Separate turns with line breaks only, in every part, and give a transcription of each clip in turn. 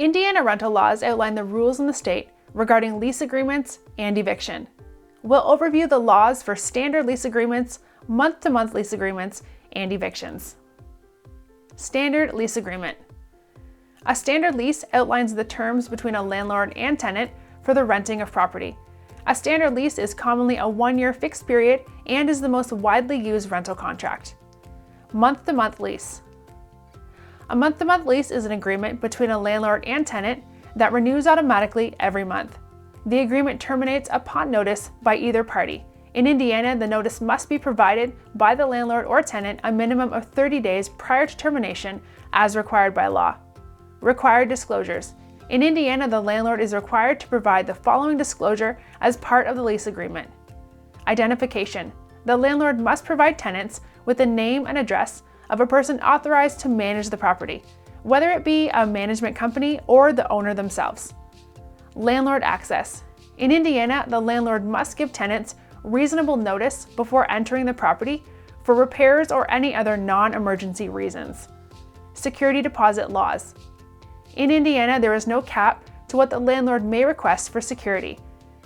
Indiana rental laws outline the rules in the state regarding lease agreements and eviction. We'll overview the laws for standard lease agreements, month-to-month lease agreements, and evictions. Standard lease agreement. A standard lease outlines the terms between a landlord and tenant for the renting of property. A standard lease is commonly a one-year fixed period and is the most widely used rental contract. Month-to-month lease. A month-to-month lease is an agreement between a landlord and tenant that renews automatically every month. The agreement terminates upon notice by either party. In Indiana, the notice must be provided by the landlord or tenant a minimum of 30 days prior to termination as required by law. Required disclosures. In Indiana, the landlord is required to provide the following disclosure as part of the lease agreement. Identification. The landlord must provide tenants with the name and address of a person authorized to manage the property, whether it be a management company or the owner themselves. Landlord access. In Indiana, the landlord must give tenants reasonable notice before entering the property for repairs or any other non-emergency reasons. Security deposit laws. In Indiana, there is no cap to what the landlord may request for security.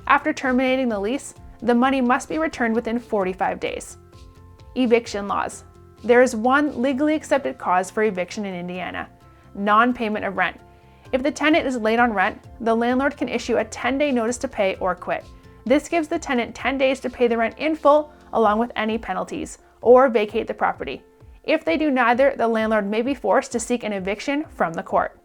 After terminating the lease, the money must be returned within 45 days. Eviction laws. There is one legally accepted cause for eviction in Indiana: non-payment of rent. If the tenant is late on rent, the landlord can issue a 10-day notice to pay or quit. This gives the tenant 10 days to pay the rent in full along with any penalties, or vacate the property. If they do neither, the landlord may be forced to seek an eviction from the court.